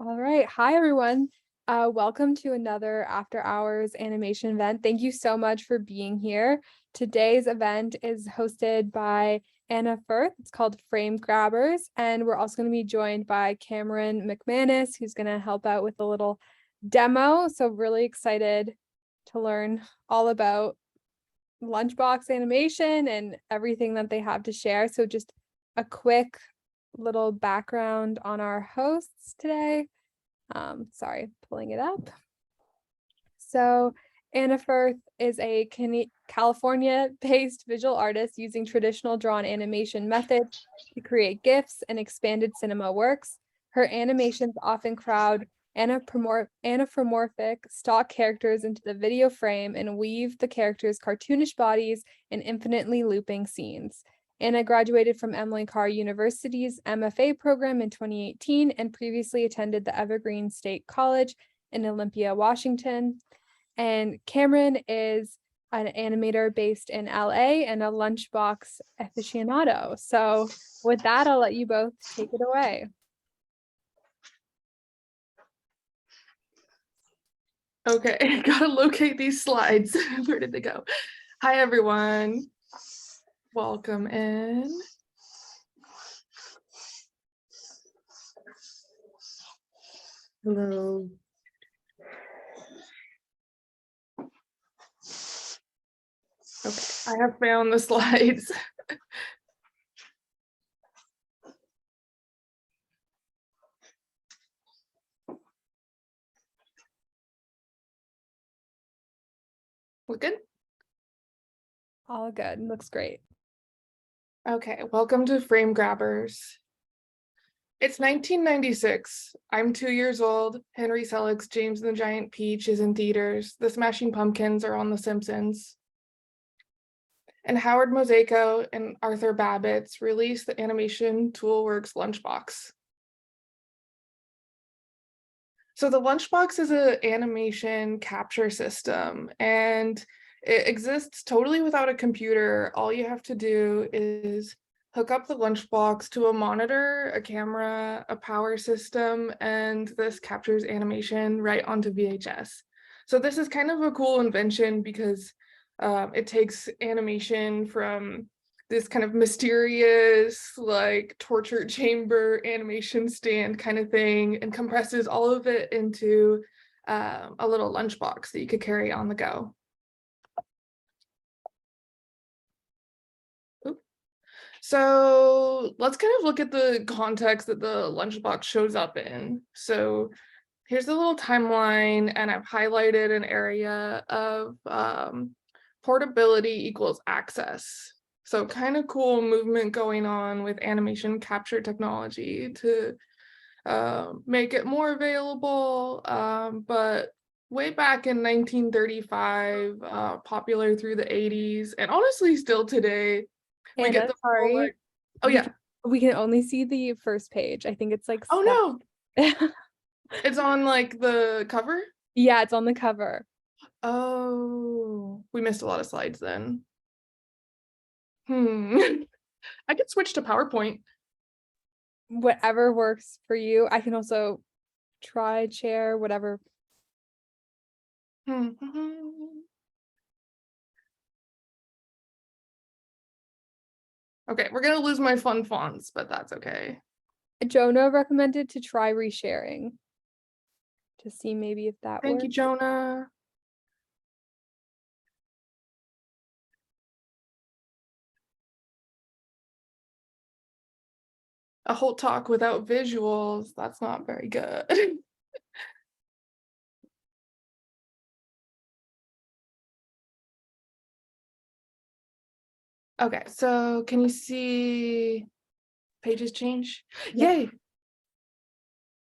All right. Hi, everyone. Welcome to another After Hours animation event. Thank you so much for being here. Today's event is hosted by Anna Firth. It's called Frame Grabbers, and we're also going to be joined by Cameron McManus, who's going to help out with a little demo. So really excited to learn all about Lunchbox animation and everything that they have to share. So just a quick little background on our hosts today. Sorry, pulling it up. So Anna Firth is a California-based visual artist using traditional drawn animation methods to create gifs and expanded cinema works. Her animations often crowd anthropomorphic stock characters into the video frame and weave the characters' cartoonish bodies in infinitely looping scenes. Anna graduated from Carr University's MFA program in 2018 and previously attended the Evergreen State College in Olympia, Washington. And Cameron is an animator based in LA and a Lunchbox aficionado. So with that, I'll let you both take it away. Okay, gotta locate these slides. Where did they go? Hi, everyone. Welcome in. Hello. Okay, I have found the slides. Look good? All good. Looks great. Okay, welcome to Frame Grabbers. It's 1996. I'm 2 years old. Henry Selick's James and the Giant Peach is in theaters. The Smashing Pumpkins are on The Simpsons. And Howard Mosaico and Arthur Babbitt's released the animation Toolworks Lunchbox. So the Lunchbox is an animation capture system, and it exists totally without a computer. All you have to do is hook up the Lunchbox to a monitor, a camera, a power system, and this captures animation right onto VHS. So this is kind of a cool invention because it takes animation from this kind of mysterious, like torture chamber animation stand kind of thing and compresses all of it into a little lunchbox that you could carry on the go. So let's kind of look at the context that the lunchbox shows up in. So here's the little timeline, and I've highlighted an area of portability equals access. So kind of cool movement going on with animation capture technology to make it more available. But way back in 1935, popular through the 80s, and honestly still today, we Anna, get the sorry. like, oh yeah. We can only see the first page. I think it's like Oh no. It's on like the cover? Yeah, it's on the cover. Oh, we missed a lot of slides then. I could switch to PowerPoint. Whatever works for you. I can also try share, whatever. Okay, we're gonna lose my fun fonts, but that's okay. Jonah recommended to try resharing to see maybe if that Thank works. you, Jonah. A whole talk without visuals, that's not very good. Okay, so can you see pages change? Yeah. Yay.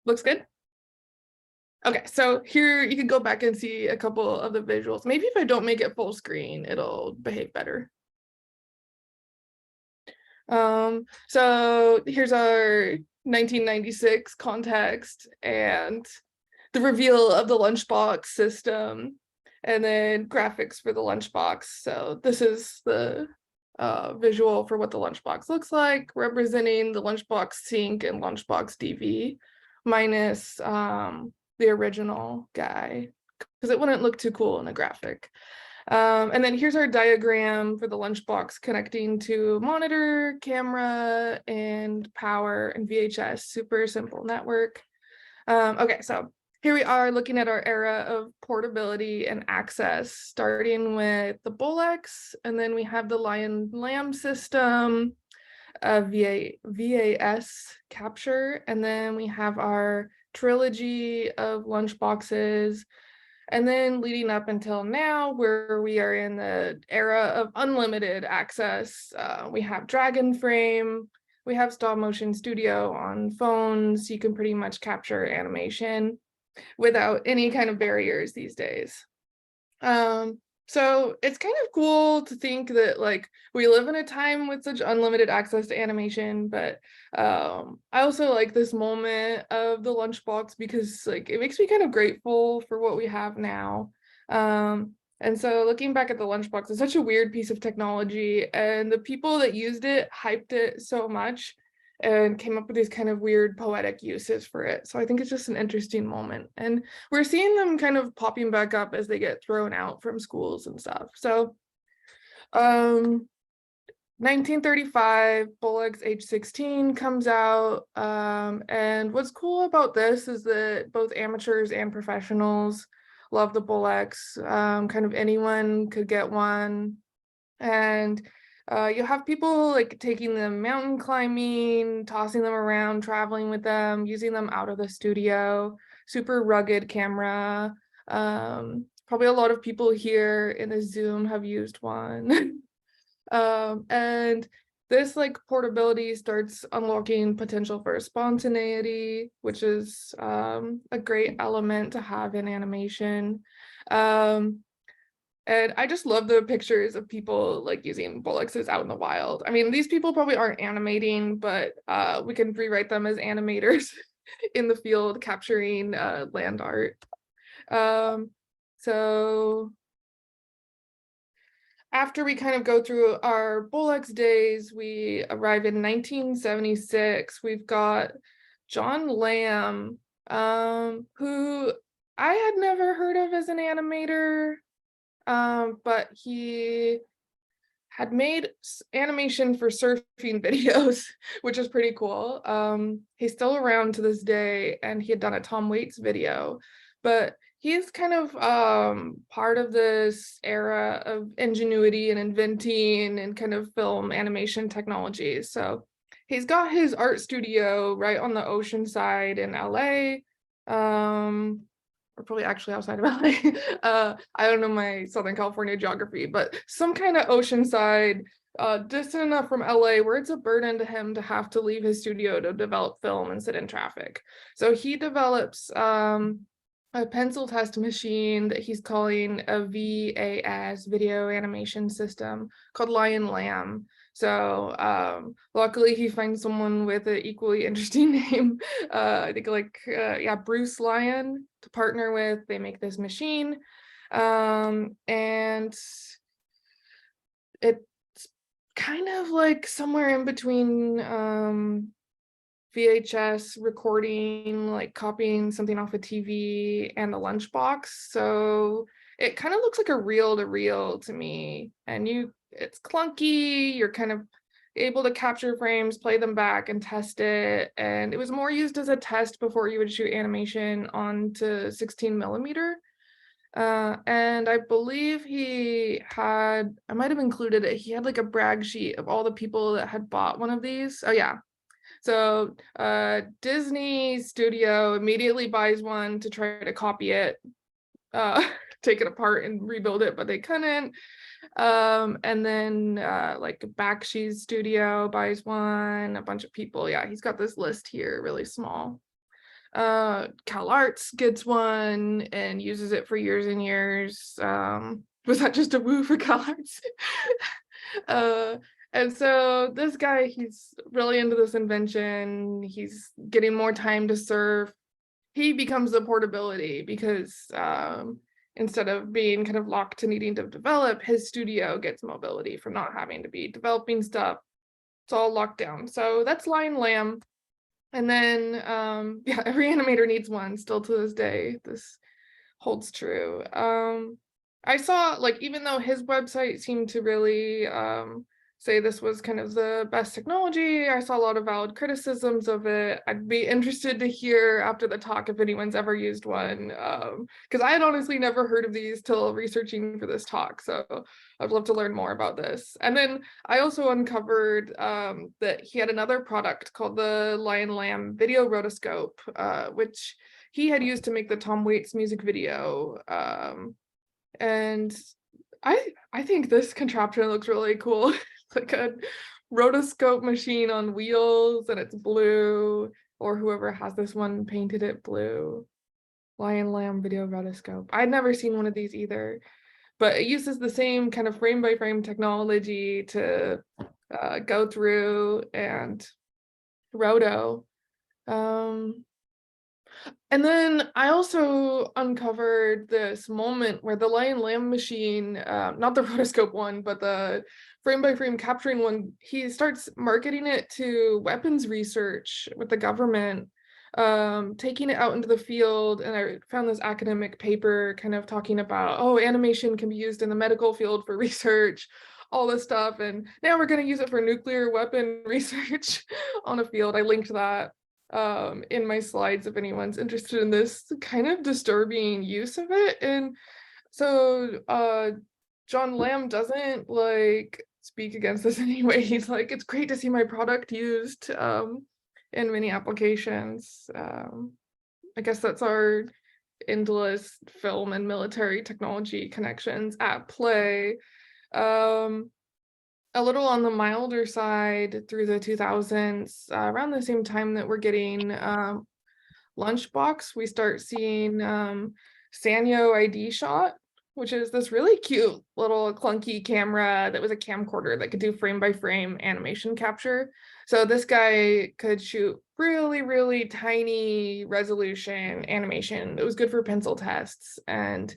Looks good. Okay, so here you can go back and see a couple of the visuals. Maybe if I don't make it full screen, it'll behave better. So here's our 1996 context and the reveal of the Lunchbox system, and then graphics for the Lunchbox. So this is the visual for what the Lunchbox looks like, representing the Lunchbox Sync and Lunchbox DV. minus the original guy, because it wouldn't look too cool in a graphic. And then here's our diagram for the Lunchbox connecting to monitor, camera, and power and VHS. Super simple network. Okay, so here we are looking at our era of portability and access, starting with the Bolex, and then we have the Lion Lamb system, VAS capture, and then we have our trilogy of lunchboxes, and then leading up until now, where we are in the era of unlimited access. We have Dragon Frame, we have Stop Motion Studio on phones. You can pretty much capture animation without any kind of barriers these days. So it's kind of cool to think that like we live in a time with such unlimited access to animation, but I also like this moment of the Lunchbox because like it makes me kind of grateful for what we have now. And so looking back at the Lunchbox, it's such a weird piece of technology, and the people that used it hyped it so much and came up with these kind of weird poetic uses for it. So I think it's just an interesting moment. And we're seeing them kind of popping back up as they get thrown out from schools and stuff. So 1935, Bolex H16 comes out. And what's cool about this is that both amateurs and professionals love the Bolex. Kind of anyone could get one. And you'll have people like taking them mountain climbing, tossing them around, traveling with them, using them out of the studio. Super rugged camera. Probably a lot of people here in the Zoom have used one. And this like portability starts unlocking potential for spontaneity, which is a great element to have in animation. And I just love the pictures of people like using Bolexes out in the wild. I mean, these people probably aren't animating, but we can rewrite them as animators in the field capturing land art. So after we kind of go through our Bolex days, we arrive in 1976. We've got John Lamb, who I had never heard of as an animator. But he had made animation for surfing videos, which is pretty cool. He's still around to this day, and he had done a Tom Waits video, but he's kind of part of this era of ingenuity and inventing and kind of film animation technologies. So he's got his art studio right on the ocean side in LA. Or probably actually outside of LA. I don't know my Southern California geography, but some kind of oceanside, distant enough from LA where it's a burden to him to have to leave his studio to develop film and sit in traffic. So he develops a pencil test machine that he's calling a VAS, video animation system, called Lion Lamb. So luckily he finds someone with an equally interesting name. I think Bruce Lyon to partner with. They make this machine. And it's kind of like somewhere in between VHS recording, like copying something off a TV, and the Lunchbox. So it kind of looks like a reel-to-reel to me. And it's clunky, you're kind of able to capture frames, play them back, and test it. And it was more used as a test before you would shoot animation onto 16 millimeter. And I believe I might have included it, he had like a brag sheet of all the people that had bought one of these. Oh yeah. So Disney Studio immediately buys one to try to copy it, take it apart and rebuild it, but they couldn't. And then like Bakshi Studio buys one, a bunch of people. Yeah, he's got this list here, really small. CalArts gets one and uses it for years and years. Was that just a woo for CalArts? And so this guy, he's really into this invention. He's getting more time to surf. He becomes the portability because instead of being kind of locked to needing to develop, his studio gets mobility from not having to be developing stuff. It's all locked down. So that's Lion Lamb. And then, yeah, every animator needs one still to this day. This holds true. I saw, like, even though his website seemed to really say this was kind of the best technology, I saw a lot of valid criticisms of it. I'd be interested to hear after the talk if anyone's ever used one, because I had honestly never heard of these till researching for this talk. So I'd love to learn more about this. And then I also uncovered that he had another product called the Lion Lamb video rotoscope, which he had used to make the Tom Waits music video. And I think this contraption looks really cool. It's like a rotoscope machine on wheels, and it's blue, or whoever has this one painted it blue. Lion Lamb video rotoscope. I'd never seen one of these either, but it uses the same kind of frame by frame technology to go through and roto. And then I also uncovered this moment where the Lion Lamb machine, not the rotoscope one, but the frame by frame capturing one, he starts marketing it to weapons research with the government, taking it out into the field. And I found this academic paper kind of talking about, oh, animation can be used in the medical field for research, all this stuff. And now we're going to use it for nuclear weapon research on a field. I linked that in my slides if anyone's interested in this kind of disturbing use of it. And so John Lamb doesn't like speak against this anyway. He's like, it's great to see my product used in many applications. I guess that's our endless film and military technology connections at play. A little on the milder side through the 2000s, around the same time that we're getting Lunchbox, we start seeing Sanyo ID Shot, which is this really cute little clunky camera that was a camcorder that could do frame by frame animation capture. So this guy could shoot really, really tiny resolution animation. It was good for pencil tests and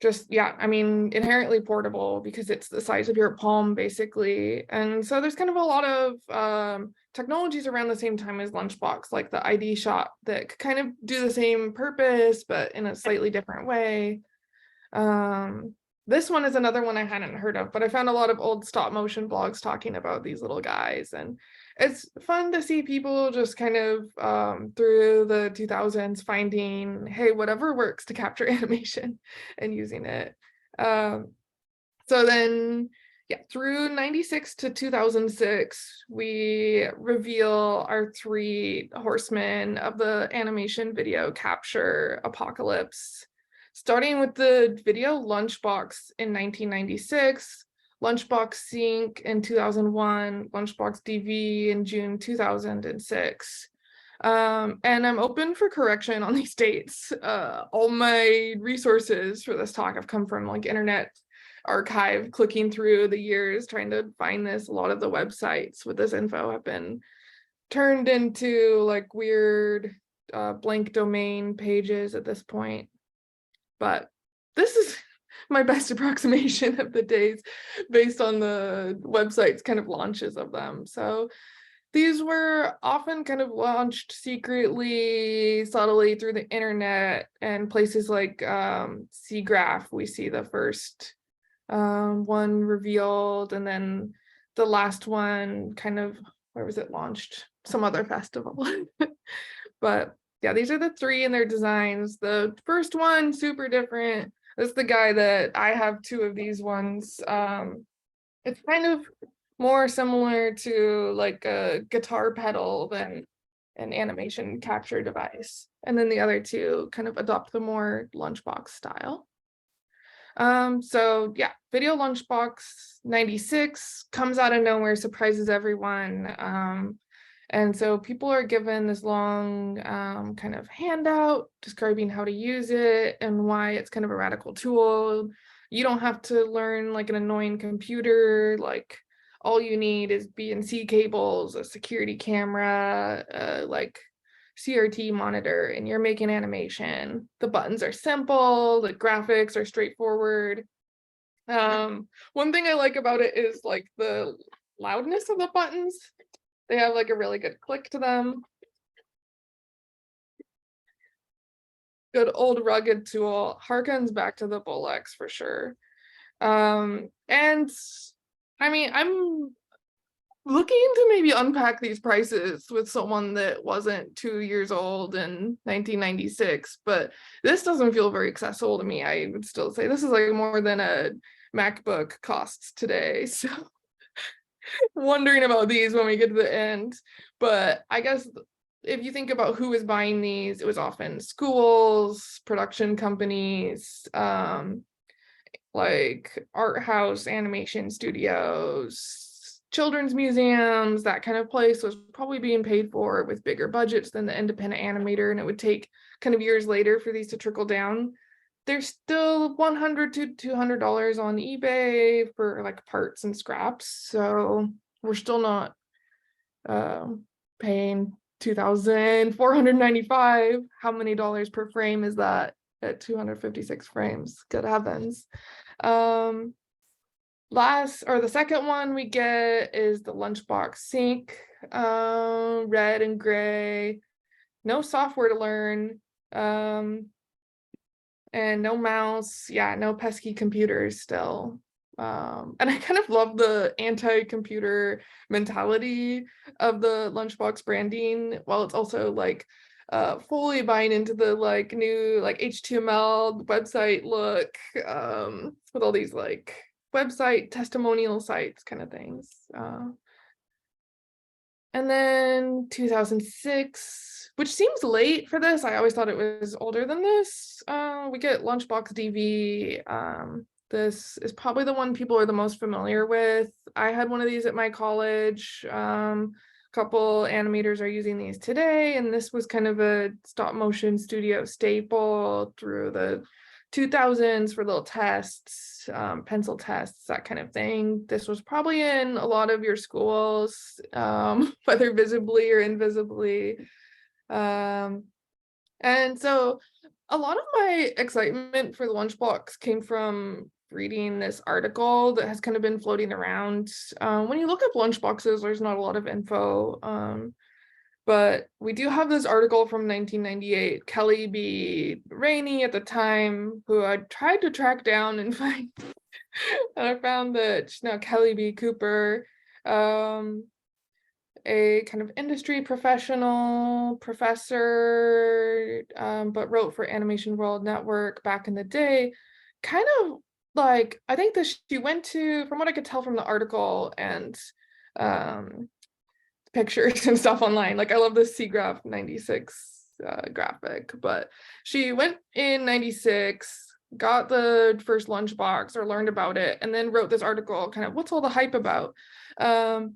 just, yeah, I mean, inherently portable because it's the size of your palm, basically. And so there's kind of a lot of technologies around the same time as Lunchbox, like the ID shot that could kind of do the same purpose, but in a slightly different way. This one is another one I hadn't heard of, but I found a lot of old stop motion blogs talking about these little guys. And it's fun to see people just kind of through the 2000s finding, hey, whatever works to capture animation and using it. So then, yeah, through 96 to 2006, we reveal our three horsemen of the animation video capture apocalypse, starting with the video Lunchbox in 1996, Lunchbox Sync in 2001, Lunchbox DV in June 2006. And I'm open for correction on these dates. All my resources for this talk have come from like Internet Archive, clicking through the years, trying to find this. A lot of the websites with this info have been turned into like weird blank domain pages at this point. But this is my best approximation of the days based on the website's kind of launches of them. So these were often kind of launched secretly, subtly through the internet, and places like SIGGRAPH, we see the first one revealed, and then the last one kind of, where was it launched? Some other festival. But yeah, these are the three in their designs. The first one, super different. This is the guy that I have two of these ones. It's kind of more similar to like a guitar pedal than an animation capture device. And then the other two kind of adopt the more Lunchbox style. So yeah, video Lunchbox 96 comes out of nowhere, surprises everyone. And so people are given this long kind of handout describing how to use it and why it's kind of a radical tool. You don't have to learn like an annoying computer. Like all you need is BNC cables, a security camera, like CRT monitor, and you're making animation. The buttons are simple, the graphics are straightforward. One thing I like about it is like the loudness of the buttons. They have like a really good click to them. Good old rugged tool, harkens back to the Bullocks for sure. And I mean, I'm looking to maybe unpack these prices with someone that wasn't 2 years old in 1996, but this doesn't feel very accessible to me. I would still say this is like more than a MacBook costs today. So wondering about these when we get to the end. But I guess if you think about who was buying these, it was often schools, production companies, like art house animation studios, children's museums. That kind of place was probably being paid for with bigger budgets than the independent animator, and it would take kind of years later for these to trickle down. There's still $100 to $200 on eBay for like parts and scraps, so we're still not paying $2,495. How many dollars per frame is that at 256 frames? Good heavens. The second one we get is the Lunchbox Sync, red and gray, no software to learn, and no mouse. Yeah, no pesky computers still. And I kind of love the anti-computer mentality of the Lunchbox branding, while it's also like fully buying into the like new like HTML website look, with all these like website testimonial sites kind of things. And then 2006, which seems late for this. I always thought it was older than this. We get Lunchbox DV. This is probably the one people are the most familiar with. I had one of these at my college. A couple animators are using these today, and this was kind of a stop motion studio staple through the 2000s for little tests, pencil tests, that kind of thing. This was probably in a lot of your schools, whether visibly or invisibly. And so a lot of my excitement for the Lunchbox came from reading this article that has kind of been floating around. When you look up lunchboxes, there's not a lot of info. But we do have this article from 1998, Kelly B. Rainey at the time, who I tried to track down and find, and I found that she's now Kelly B. Cooper, a kind of industry professional, professor, but wrote for Animation World Network back in the day. Kind of like, I think that she went to, from what I could tell from the article and pictures and stuff online, like I love this CGraph 96 graphic, but she went in 96, got the first Lunchbox or learned about it, and then wrote this article kind of what's all the hype about. And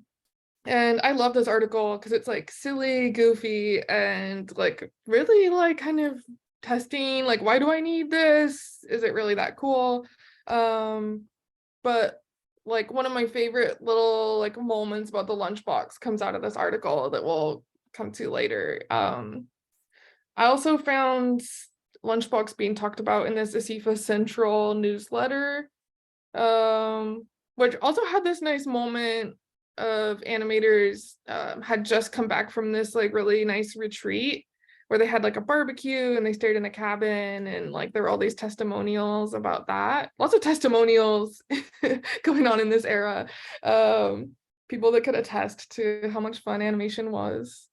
I love this article because it's like silly, goofy, and like really like kind of testing like, why do I need this? Is it really that cool? But like one of my favorite little like moments about the Lunchbox comes out of this article that we'll come to later. I also found Lunchbox being talked about in this ASIFA Central newsletter, which also had this nice moment of animators had just come back from this like really nice retreat where they had like a barbecue and they stayed in a cabin, and like there were all these testimonials about that. Lots of testimonials going on in this era. People that could attest to how much fun animation was.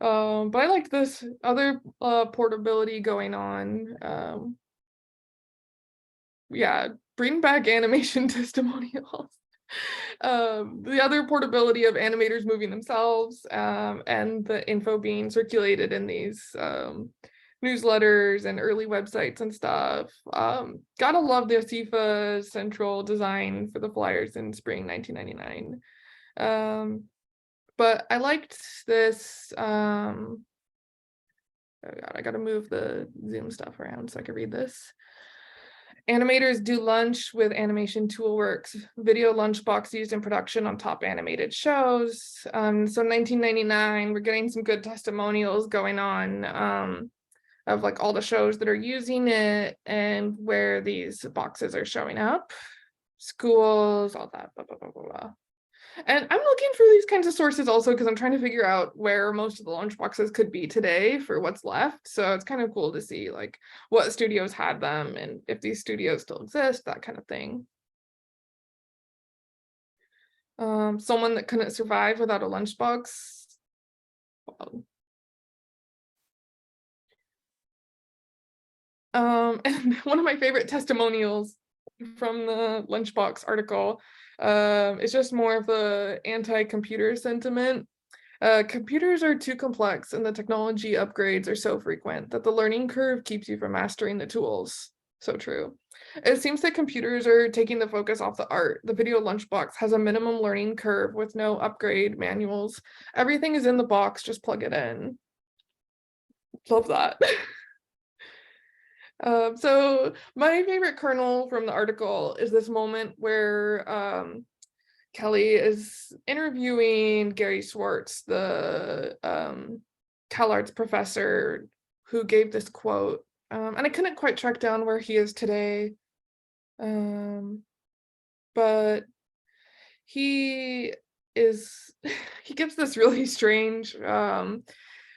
But I liked this other portability going on. Yeah, bring back animation testimonials. The other portability of animators moving themselves, and the info being circulated in these newsletters and early websites and stuff. Gotta love the ASIFA Central design for the flyers in spring 1999. But I liked this. Oh God, I gotta move the Zoom stuff around so I can read this. Animators do lunch with Animation Toolworks, video lunchbox used in production on top animated shows. So 1999, we're getting some good testimonials going on of like all the shows that are using it and where these boxes are showing up. Schools, all that, blah, blah, blah, blah, blah. And I'm looking for these kinds of sources also because I'm trying to figure out where most of the lunchboxes could be today for what's left. So it's kind of cool to see like what studios had them and if these studios still exist, that kind of thing. Someone that couldn't survive without a lunchbox. Wow. And one of my favorite testimonials from the Lunchbox article is just more of the anti-computer sentiment. Computers are too complex and the technology upgrades are so frequent that the learning curve keeps you from mastering the tools. So true. It seems that computers are taking the focus off the art. The video lunchbox has a minimum learning curve with no upgrade manuals. Everything is in the box, just plug it in. Love that. So my favorite kernel from the article is this moment where Kelly is interviewing Gary Schwartz, the CalArts professor who gave this quote. And I couldn't quite track down where he is today. But he gives this really strange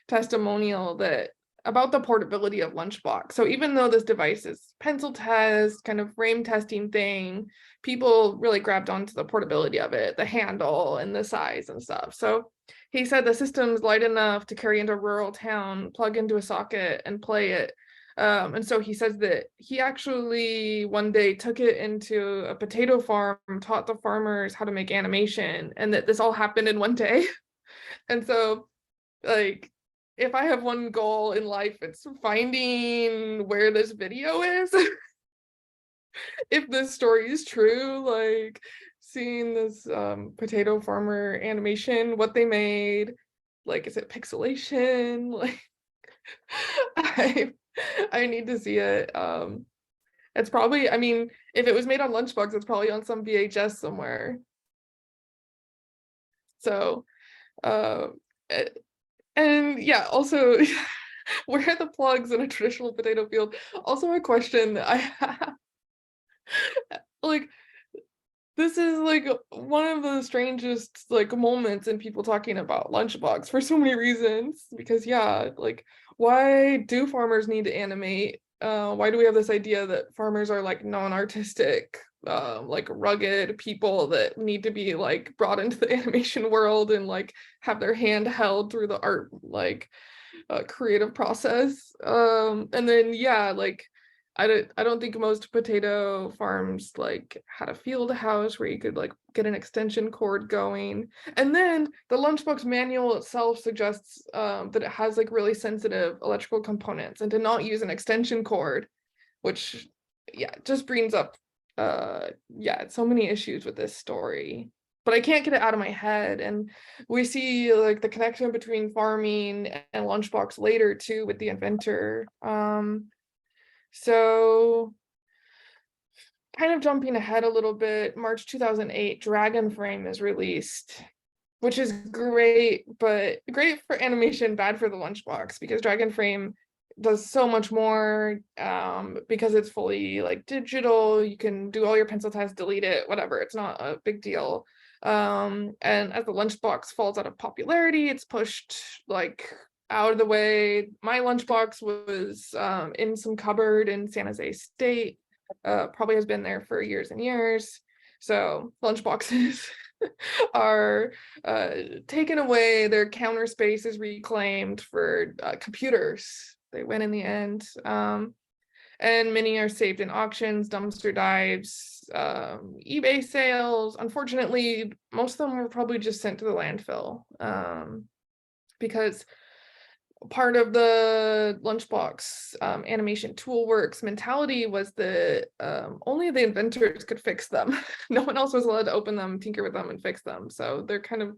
testimonial that about the portability of Lunchbox. So even though this device is pencil test, kind of frame testing thing, people really grabbed onto the portability of it, the handle and the size and stuff. So he said the system's light enough to carry into a rural town, plug into a socket and play it. And so he says that he actually one day took it into a potato farm, taught the farmers how to make animation, and that this all happened in one day. And so, like, if I have one goal in life, it's finding where this video is. If this story is true, like seeing this potato farmer animation, what they made, like, is it pixelation? Like, I need to see it. It's probably, I mean, if it was made on Lunchbox, it's probably on some VHS somewhere. So, uh, and yeah, also, where are the plugs in a traditional potato field? Also a question that I have. Like, this is like one of the strangest like moments in people talking about Lunchbox for so many reasons. Because yeah, like why do farmers need to animate? Why do we have this idea that farmers are like non-artistic, like rugged people that need to be like brought into the animation world and like have their hand held through the art like creative process? And then yeah, like I don't think most potato farms like had a field house where you could like get an extension cord going. And then the Lunchbox manual itself suggests that it has like really sensitive electrical components and to not use an extension cord, which yeah, just brings up yeah, so many issues with this story. But I can't get it out of my head. And we see like the connection between farming and Lunchbox later too with the inventor. So kind of jumping ahead a little bit, March 2008, Dragon Frame is released, which is great, but great for animation, bad for the Lunchbox because Dragon Frame does so much more because it's fully like digital. You can do all your pencil tests, delete it, whatever. It's not a big deal. And as the Lunchbox falls out of popularity, it's pushed like out of the way. My Lunchbox was in some cupboard in San Jose State. Probably has been there for years and years. So lunchboxes are taken away. Their counter space is reclaimed for computers. They win in the end. And many are saved in auctions, dumpster dives, eBay sales. Unfortunately, most of them were probably just sent to the landfill because part of the Lunchbox animation toolworks mentality was that only the inventors could fix them. No one else was allowed to open them, tinker with them, and fix them. So they're kind of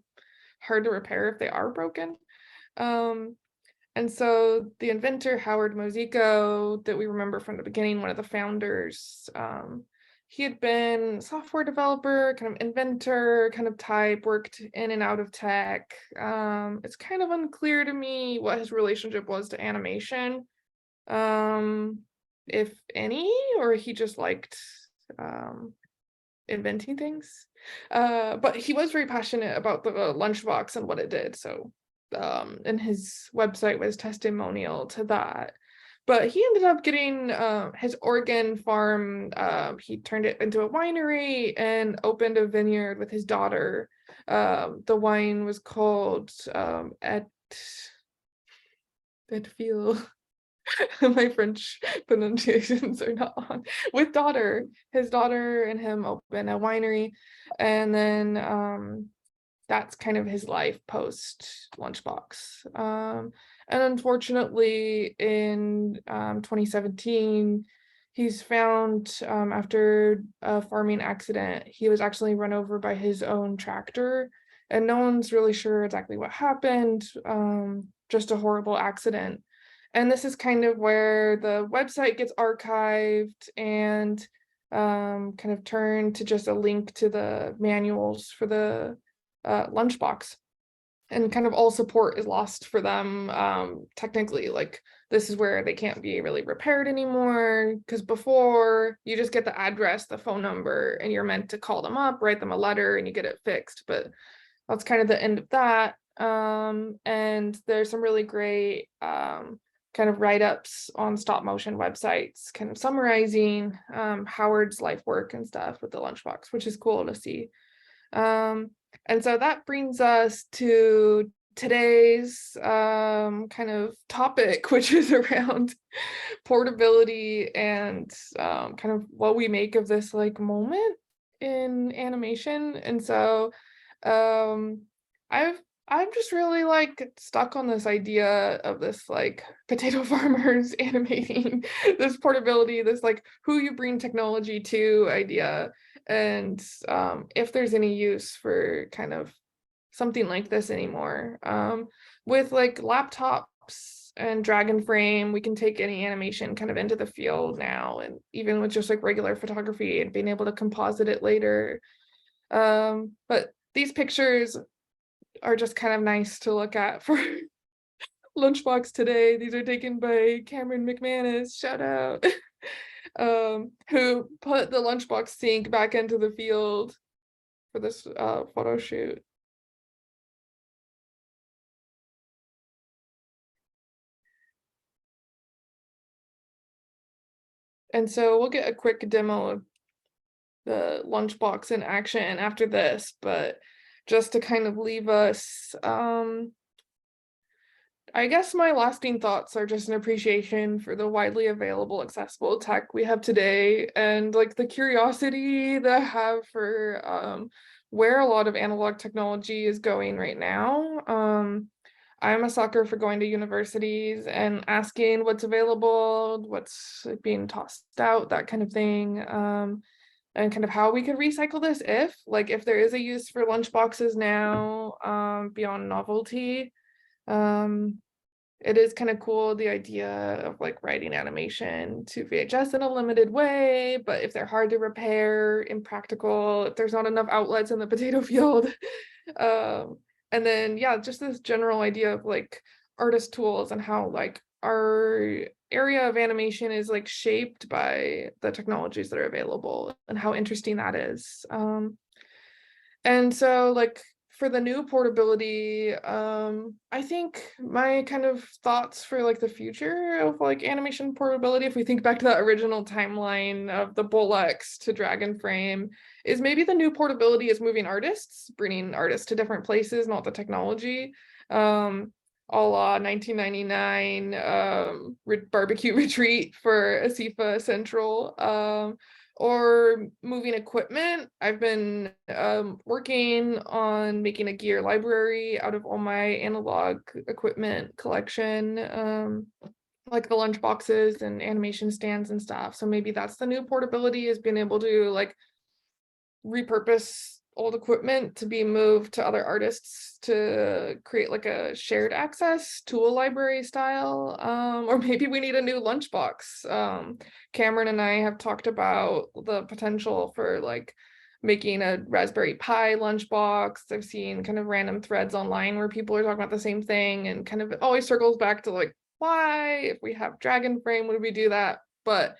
hard to repair if they are broken. And so the inventor, Howard Mozico, that we remember from the beginning, one of the founders, he had been a software developer, kind of inventor, kind of type, worked in and out of tech. It's kind of unclear to me what his relationship was to animation, if any, or he just liked inventing things. But he was very passionate about the Lunchbox and what it did. So, and his website was testimonial to that. But he ended up getting his Oregon farm. He turned it into a winery and opened a vineyard with his daughter. The wine was called Et Feel. My French pronunciations are not on. With daughter, his daughter and him open a winery, and then that's kind of his life post Lunchbox. And unfortunately, in 2017, he's found after a farming accident, he was actually run over by his own tractor, and no one's really sure exactly what happened. Just a horrible accident. And this is kind of where the website gets archived and kind of turned to just a link to the manuals for the Lunchbox. And kind of all support is lost for them. Technically, like this is where they can't be really repaired anymore, because before you just get the address, the phone number, and you're meant to call them up, write them a letter, and you get it fixed. But that's kind of the end of that. And there's some really great kind of write-ups on stop motion websites, kind of summarizing Howard's life work and stuff with the Lunchbox, which is cool to see. And so that brings us to today's kind of topic, which is around portability and kind of what we make of this like moment in animation. And so I'm just really like stuck on this idea of this like potato farmers animating this portability, this like who you bring technology to idea, and if there's any use for kind of something like this anymore. With like laptops and Dragon Frame, we can take any animation kind of into the field now, and even with just like regular photography and being able to composite it later. But these pictures are just kind of nice to look at for Lunchbox today. These are taken by Cameron McManus, shout out, who put the Lunchbox sink back into the field for this photo shoot. And so we'll get a quick demo of the Lunchbox in action after this, but just to kind of leave us, I guess my lasting thoughts are just an appreciation for the widely available, accessible tech we have today, and like the curiosity that I have for where a lot of analog technology is going right now. I'm a sucker for going to universities and asking what's available, what's being tossed out, that kind of thing. And kind of how we could recycle this if there is a use for lunchboxes now, beyond novelty. It is kind of cool, the idea of like writing animation to VHS in a limited way, but if they're hard to repair, impractical, if there's not enough outlets in the potato field. And then, yeah, just this general idea of like artist tools and how like our area of animation is like shaped by the technologies that are available and how interesting that is. And so like for the new portability, I think my kind of thoughts for like the future of like animation portability, if we think back to that original timeline of the Bolex to Dragon Frame, is maybe the new portability is moving artists, bringing artists to different places, not the technology. A la 1999 barbecue retreat for Asifa Central, or moving equipment. I've been working on making a gear library out of all my analog equipment collection, like the lunch boxes and animation stands and stuff. So maybe that's the new portability, is being able to like repurpose old equipment to be moved to other artists to create like a shared access tool library style. Or maybe we need a new lunchbox. Cameron and I have talked about the potential for like making a Raspberry Pi lunchbox. I've seen kind of random threads online where people are talking about the same thing, and kind of it always circles back to like, why, if we have Dragon Frame, would we do that? But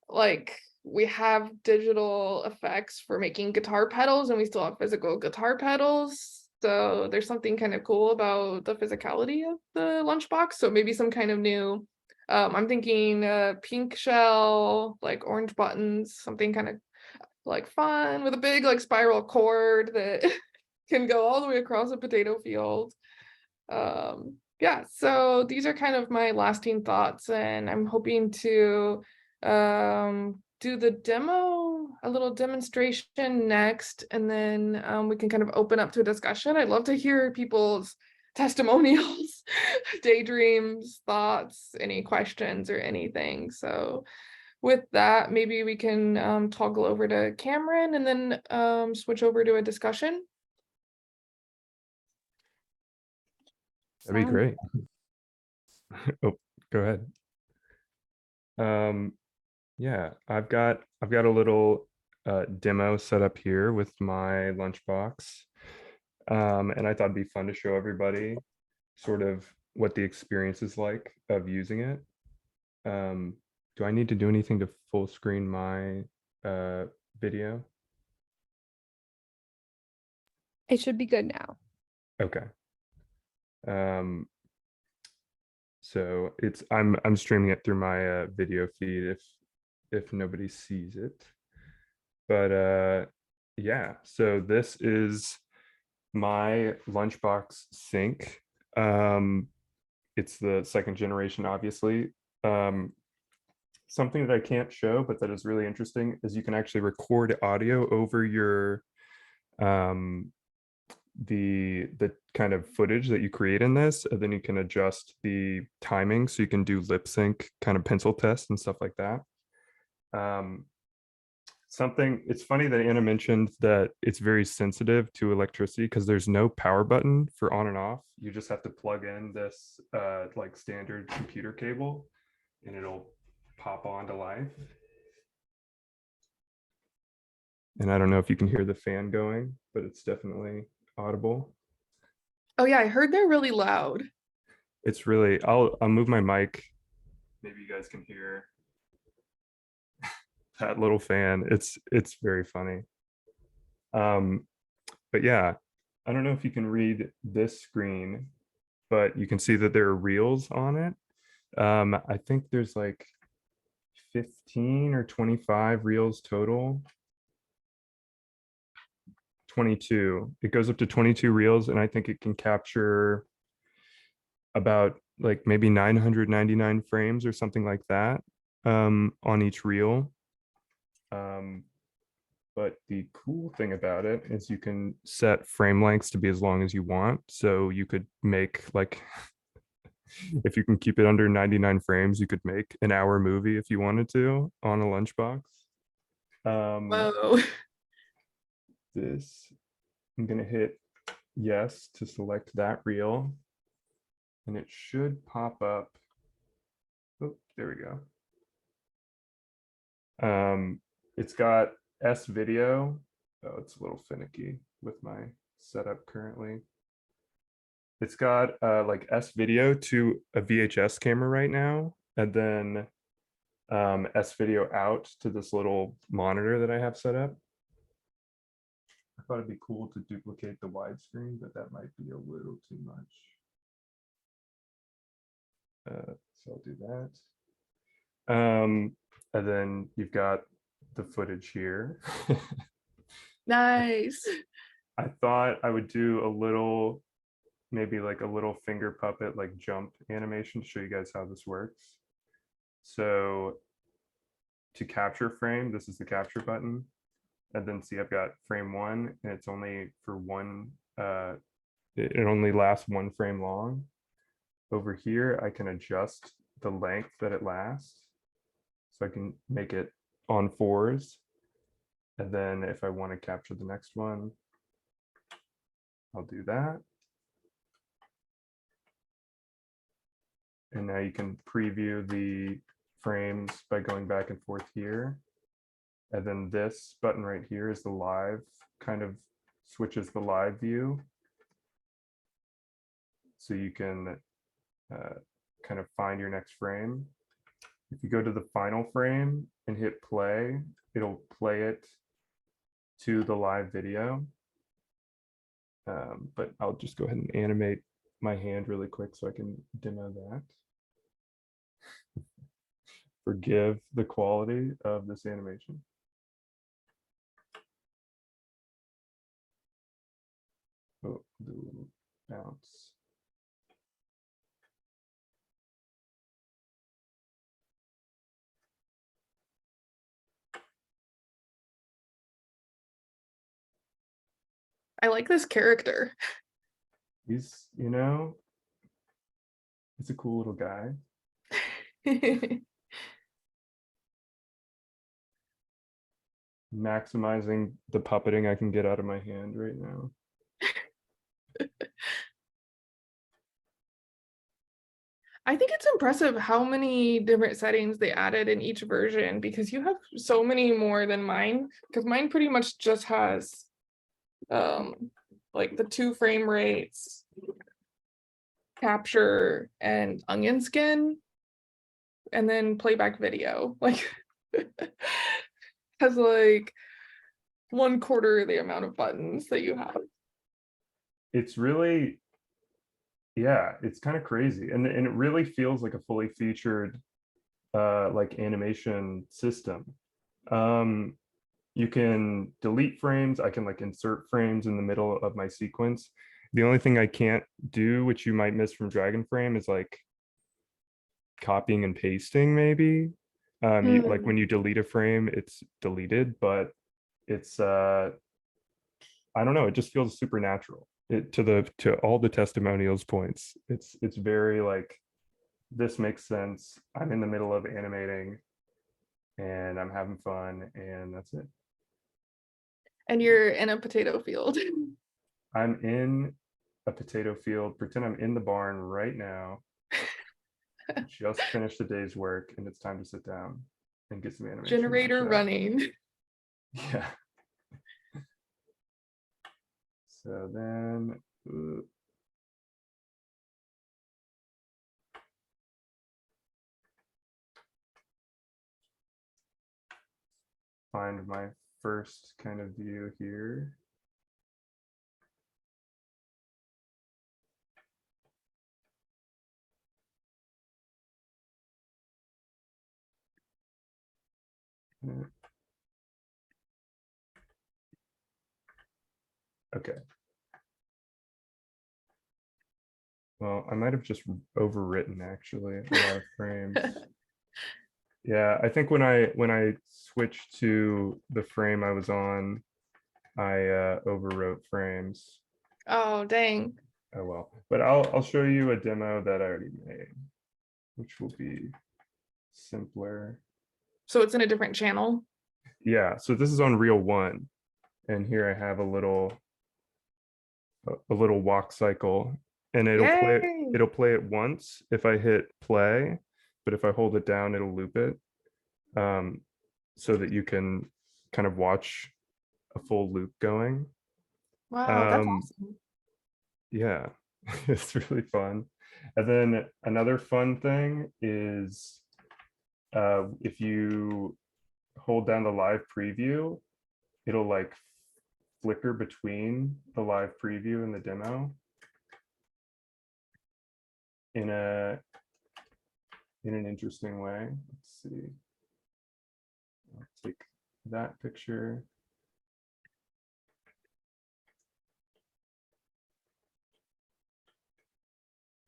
like we have digital effects for making guitar pedals and we still have physical guitar pedals. So there's something kind of cool about the physicality of the lunchbox. So maybe some kind of new, I'm thinking pink shell, like orange buttons, something kind of like fun with a big like spiral cord that can go all the way across a potato field. Yeah, so these are kind of my lasting thoughts, and I'm hoping to do the demo, a little demonstration next, and then we can kind of open up to a discussion. I'd love to hear people's testimonials, daydreams, thoughts, any questions or anything. So with that, maybe we can toggle over to Cameron and then switch over to a discussion. That'd be Sounds- great. Oh, go ahead. Yeah, I've got a little demo set up here with my lunchbox. And I thought it'd be fun to show everybody sort of what the experience is like of using it. Do I need to do anything to full screen my video? It should be good now. Okay. So I'm streaming it through my video feed if nobody sees it. But yeah, so this is my Lunchbox Sync. It's the second generation, obviously. Something that I can't show, but that is really interesting, is you can actually record audio over your the kind of footage that you create in this, and then you can adjust the timing so you can do lip sync kind of pencil tests and stuff like that. It's funny that Anna mentioned that it's very sensitive to electricity because there's no power button for on and off. You just have to plug in this like standard computer cable and it'll pop on to life. And I don't know if you can hear the fan going, but it's definitely audible. Oh yeah, I heard they're really loud. It's really, I'll move my mic. Maybe you guys can hear that little fan. It's very funny. But yeah, I don't know if you can read this screen, but you can see that there are reels on it. I think there's like 15 or 25 reels total. 22. It goes up to 22 reels, and I think it can capture about like maybe 999 frames or something like that on each reel. But the cool thing about it is you can set frame lengths to be as long as you want. So you could make like, if you can keep it under 99 frames, you could make an hour movie if you wanted to on a Lunchbox. Whoa. This, I'm gonna hit yes to select that reel, and it should pop up. Oh, there we go. It's got S video. Oh, it's a little finicky with my setup currently. It's got like S video to a VHS camera right now, and then S video out to this little monitor that I have set up. I thought it'd be cool to duplicate the widescreen, but that might be a little too much. So I'll do that. And then you've got the footage here. Nice. I thought I would do a little, maybe like a little finger puppet, like jump animation to show you guys how this works. So to capture frame, this is the capture button. And then see, I've got frame 1, and it's only for one, it only lasts 1 frame long. Over here, I can adjust the length that it lasts. So I can make it on 4s. And then if I want to capture the next one, I'll do that. And now you can preview the frames by going back and forth here. And then this button right here is the live, kind of switches the live view. So you can kind of find your next frame. If you go to the final frame and hit play, it'll play it to the live video. But I'll just go ahead and animate my hand really quick so I can demo that. Forgive the quality of this animation. Oh, the little bounce. I like this character. He's, he's a cool little guy. Maximizing the puppeting I can get out of my hand right now. I think it's impressive how many different settings they added in each version, because you have so many more than mine, because mine pretty much just has like the 2 frame rates, capture, and onion skin, and then playback video. Like has like 1/4 the amount of buttons that you have. It's really, yeah, it's kind of crazy. And it really feels like a fully featured like animation system. You can delete frames. I can like insert frames in the middle of my sequence. The only thing I can't do, which you might miss from Dragon Frame, is like copying and pasting maybe. Like when you delete a frame, it's deleted, but it's I don't know, it just feels supernatural. To all the testimonials points. It's very like, this makes sense. I'm in the middle of animating and I'm having fun, and that's it. And you're in a potato field. I'm in a potato field. Pretend I'm in the barn right now. Just finished the day's work and it's time to sit down and get some animation. Generator running. Yeah. So then, find my first kind of view here. Okay. Well, I might have just overwritten actually a lot of frames. Yeah, I think when I switched to the frame I was on, I overwrote frames. Oh, dang. Oh well, but I'll show you a demo that I already made, which will be simpler. So it's in a different channel? Yeah, so this is on Reel 1, and here I have a little walk cycle, and it'll play it once if I hit play, but if I hold it down, it'll loop it, so that you can kind of watch a full loop going. Wow, that's awesome. Yeah, it's really fun. And then another fun thing is if you hold down the live preview, it'll like flicker between the live preview and the demo in an interesting way. Let's see. I'll take that picture.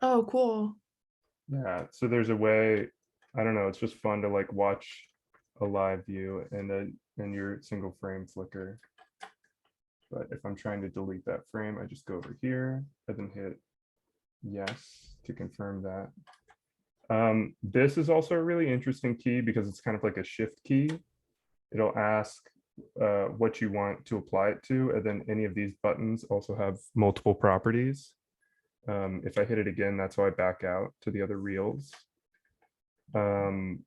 Oh, cool. Yeah, so there's a way, I don't know, it's just fun to like watch a live view and your single frame flicker. But if I'm trying to delete that frame, I just go over here and then hit yes to confirm that. This is also a really interesting key because it's kind of like a shift key. It'll ask what you want to apply it to, and then any of these buttons also have multiple properties. If I hit it again, that's how I back out to the other reels. And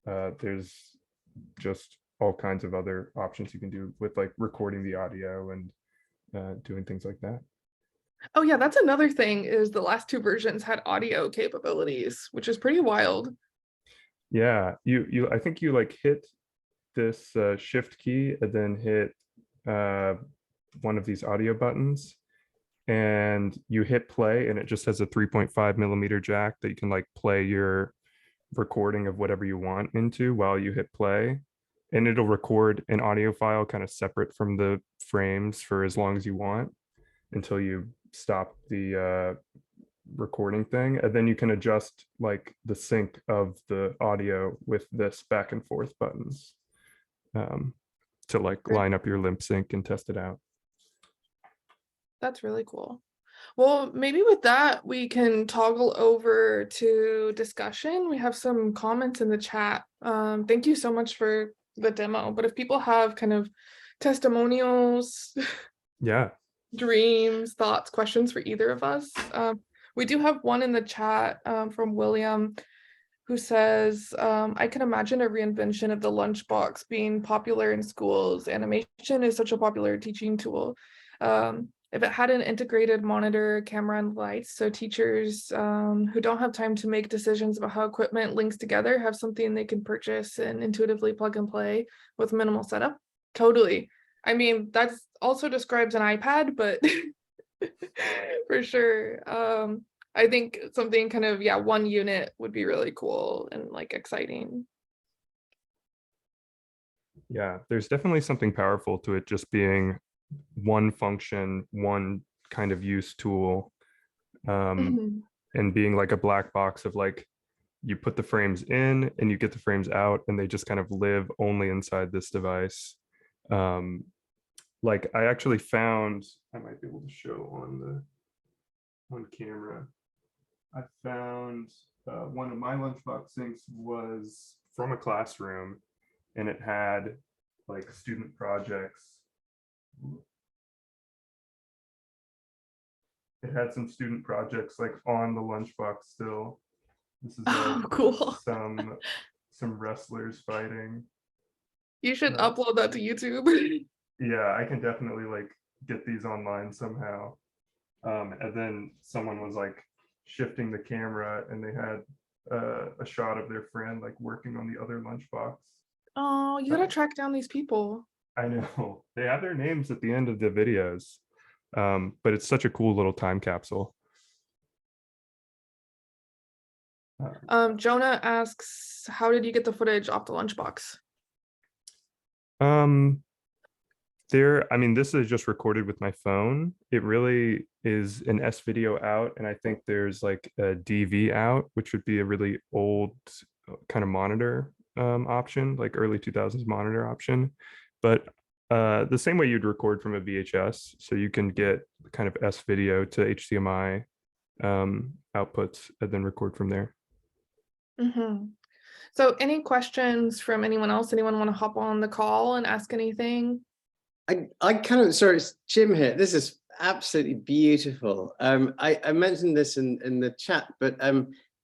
there's just all kinds of other options you can do with like recording the audio and doing things like that. Oh yeah, that's another thing, is the last two versions had audio capabilities, which is pretty wild. Yeah, you I think you like hit this shift key and then hit uh, one of these audio buttons, and you hit play, and it just has a 3.5 millimeter jack that you can like play your recording of whatever you want into while you hit play, and it'll record an audio file kind of separate from the frames for as long as you want until you stop the recording thing, and then you can adjust like the sync of the audio with this back and forth buttons um, to like line up your lip sync and test it out. That's really cool. Well, maybe with that, we can toggle over to discussion. We have some comments in the chat. Thank you so much for the demo. But if people have kind of testimonials, Yeah. dreams, thoughts, questions for either of us, we do have one in the chat from William, who says, I can imagine a reinvention of the lunchbox being popular in schools. Animation is such a popular teaching tool. If it had an integrated monitor, camera, and lights, so teachers who don't have time to make decisions about how equipment links together have something they can purchase and intuitively plug and play with minimal setup. Totally. I mean, that also describes an iPad, but for sure. I think something kind of, yeah, one unit would be really cool and like exciting. Yeah, there's definitely something powerful to it just being one function, one kind of use tool, and being like a black box of like, you put the frames in and you get the frames out and they just kind of live only inside this device. Like I actually found, I might be able to show on camera. I found one of my lunchbox things was from a classroom, and it had like student projects. It had some student projects like on the lunchbox still. This is cool. Some wrestlers fighting. You should upload that to YouTube. Yeah, I can definitely like get these online somehow. And then someone was like shifting the camera, and they had a shot of their friend like working on the other lunchbox. Oh, you gotta track down these people. I know, they have their names at the end of the videos, but it's such a cool little time capsule. Jonah asks, how did you get the footage off the lunchbox? I mean, this is just recorded with my phone. It really is an S video out, and I think there's like a DV out, which would be a really old kind of monitor option, like early 2000s monitor option. But the same way you'd record from a VHS, so you can get kind of S video to HDMI outputs and then record from there. So any questions from anyone else? Anyone want to hop on the call and ask anything? I kind of, sorry, it's Jim here. This is absolutely beautiful. I mentioned this in the chat, but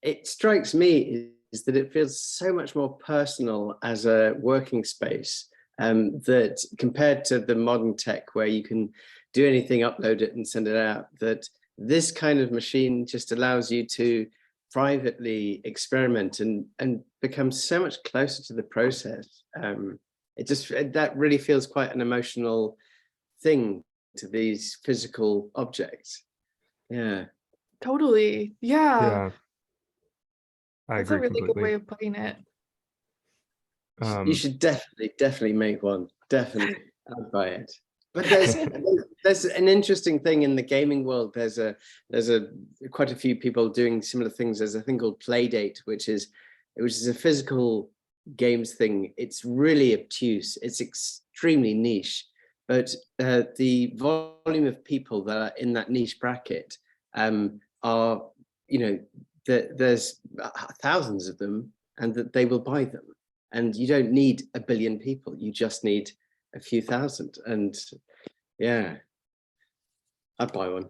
it strikes me is that it feels so much more personal as a working space, that compared to the modern tech where you can do anything, upload it and send it out, that this kind of machine just allows you to privately experiment and become so much closer to the process. That really feels quite an emotional thing to these physical objects. Yeah. Totally. Yeah. I That's agree a really completely. good way of putting it. You should definitely make one. Definitely. I'd buy it. But there's an interesting thing in the gaming world. There's quite a few people doing similar things. There's a thing called Playdate, which is a physical games thing. It's really obtuse. It's extremely niche, but the volume of people that are in that niche bracket are, there's thousands of them, and that they will buy them. And you don't need a billion people. You just need a few thousand. And yeah, I'd buy one.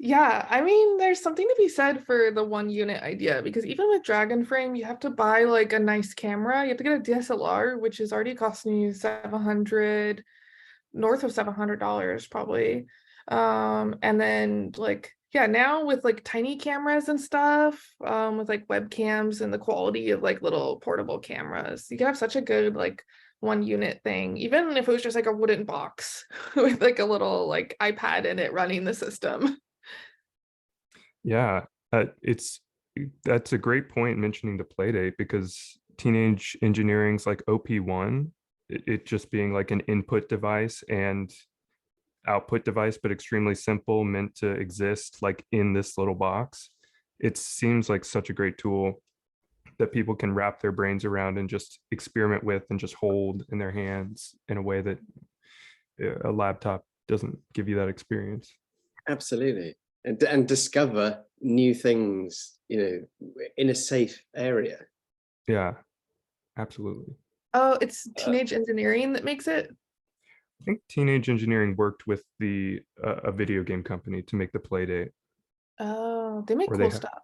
Yeah, I mean, there's something to be said for the one unit idea, because even with Dragon Frame, you have to buy like a nice camera. You have to get a DSLR, which is already costing you north of $700 probably. And then like, yeah, now with like tiny cameras and stuff, with like webcams and the quality of like little portable cameras, you can have such a good like one unit thing, even if it was just like a wooden box with like a little like iPad in it running the system. Yeah, that's a great point mentioning the play date, because teenage engineering's like OP1, it just being like an input device and output device, but extremely simple, meant to exist like in this little box. It seems like such a great tool that people can wrap their brains around and just experiment with and just hold in their hands in a way that a laptop doesn't give you that experience. Absolutely. And discover new things, in a safe area. Yeah, absolutely. Oh, it's teenage engineering that makes it. I think teenage engineering worked with a video game company to make the play date. Oh, they make Or cool they stuff.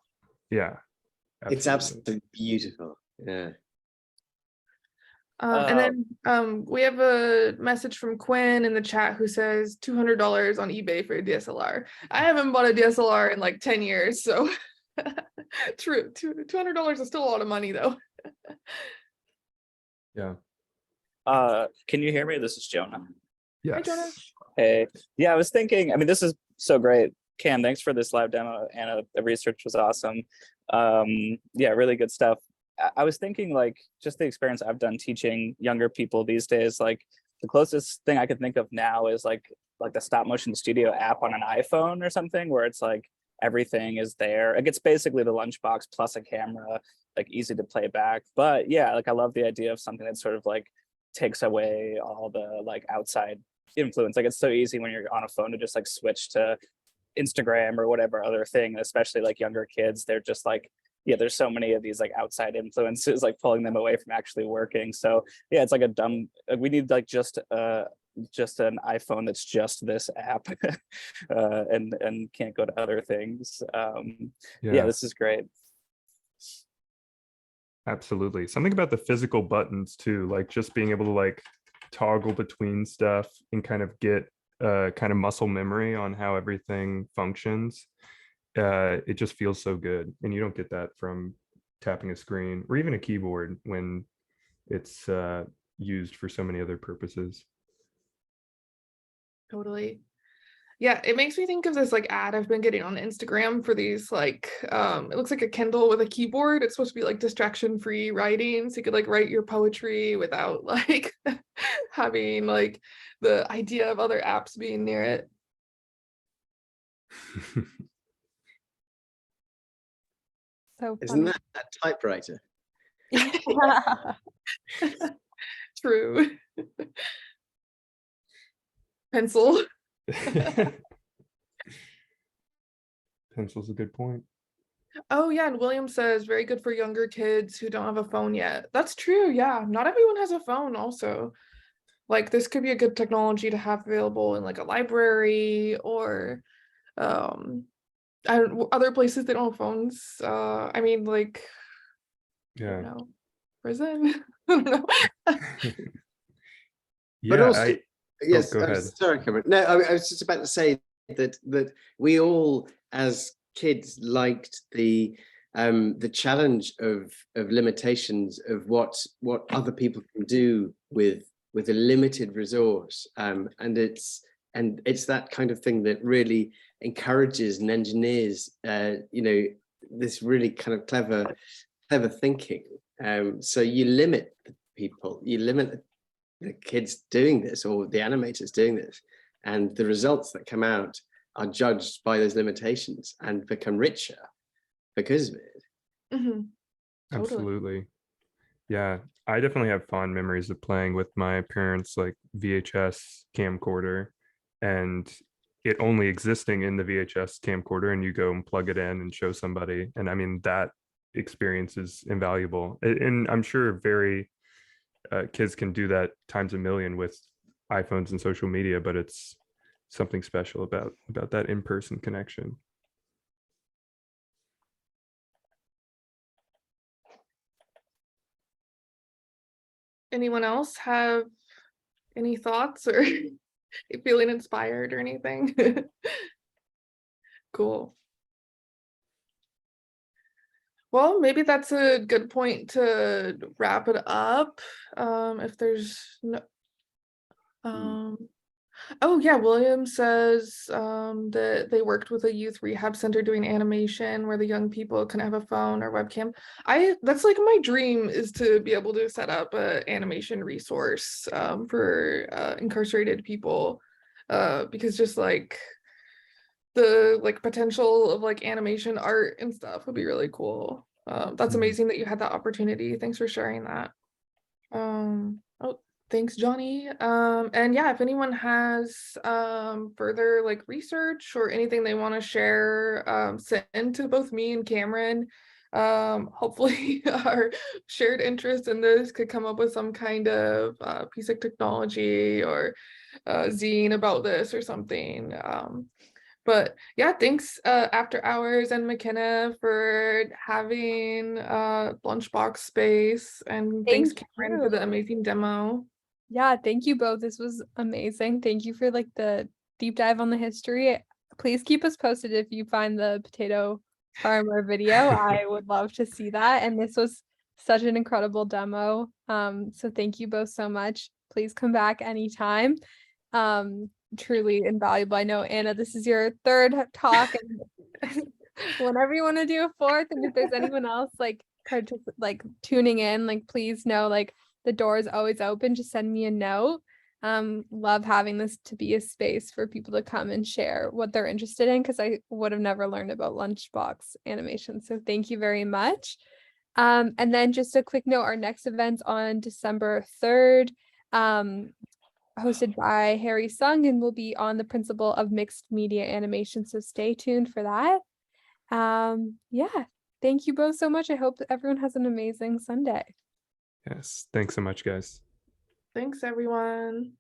Yeah, It's absolutely. absolutely beautiful. Yeah. And then we have a message from Quinn in the chat who says $200 on eBay for a DSLR. I haven't bought a DSLR in like 10 years, so true. $200 is still a lot of money though. Yeah. Can you hear me? This is Jonah. Hi, Jonah. Yes. Hey. Yeah, I was thinking, I mean, this is so great. Cam, thanks for this live demo. Anna, the research was awesome. Yeah, really good stuff. I was thinking, like, just the experience I've done teaching younger people these days, like the closest thing I could think of now is like the stop motion studio app on an iPhone or something, where it's like everything is there. Like it's basically the Lunchbox plus a camera, like easy to play back. But yeah, like I love the idea of something that sort of like takes away all the like outside influence. Like it's so easy when you're on a phone to just like switch to Instagram or whatever other thing, especially like younger kids. They're just like, yeah, there's so many of these like outside influences like pulling them away from actually working. So yeah, it's like a dumb, we need like just an iPhone that's just this app and can't go to other things. Yeah, this is great. Absolutely. Something about the physical buttons too, like just being able to like toggle between stuff and kind of get kind of muscle memory on how everything functions. It just feels so good, and you don't get that from tapping a screen or even a keyboard when it's used for so many other purposes. Totally. Yeah, it makes me think of this like ad I've been getting on Instagram for these like it looks like a Kindle with a keyboard. It's supposed to be like distraction free writing, so you could like write your poetry without like having like the idea of other apps being near it. So Isn't funny. that a typewriter? Yeah. True. Pencil. Pencil's a good point. Oh yeah, and William says very good for younger kids who don't have a phone yet. That's true. Yeah, not everyone has a phone also. Like this could be a good technology to have available in like a library or other places that don't have phones. I mean like I don't Yeah. know, prison. I don't know. But Yeah, also, yes, go I'm ahead. sorry, Cameron. No, I was just about to say that we all, as kids, liked the challenge of limitations of what other people can do with a limited resource, and it's that kind of thing that really encourages and engineers, this really kind of clever thinking. So you limit people, you limit the kids doing this or the animators doing this, and the results that come out are judged by those limitations and become richer because of it. Mm-hmm. Totally. Absolutely. Yeah, I definitely have fond memories of playing with my parents' like VHS camcorder, and it only existing in the VHS camcorder, and you go and plug it in and show somebody, and I mean that experience is invaluable. And I'm sure very kids can do that times a million with iPhones and social media, but it's something special about that in-person connection. Anyone else have any thoughts or Feeling inspired or anything? Cool. Well, maybe that's a good point to wrap it up. If there's no, oh yeah, William says that they worked with a youth rehab center doing animation where the young people can have a phone or webcam. That's like my dream, is to be able to set up a animation resource for incarcerated people, because just like the potential of like animation art and stuff would be really cool. That's amazing that you had that opportunity. Thanks for sharing that. Oh, thanks, Johnny. And yeah, if anyone has further like research or anything they want to share, send to both me and Cameron. Hopefully our shared interest in this could come up with some kind of piece of technology or zine about this or something. But yeah, thanks After Hours and McKenna for having Lunchbox space, and thanks Thank Cameron you. for the amazing demo. Yeah, thank you both. This was amazing. Thank you for like the deep dive on the history. Please keep us posted if you find the potato farmer video. I would love to see that. And this was such an incredible demo. So thank you both so much. Please come back anytime. Truly invaluable. I know, Anna, this is your third talk, and whenever you want to do a fourth, and if there's anyone else like tuning in, like please know like the door is always open. Just send me a note. Love having this to be a space for people to come and share what they're interested in, because I would have never learned about Lunchbox animation. So thank you very much. And then just a quick note, our next event's on December 3rd, hosted by Harry Sung, and will be on the principle of mixed media animation. So stay tuned for that. Yeah, thank you both so much. I hope that everyone has an amazing Sunday. Yes, thanks so much, guys. Thanks, everyone.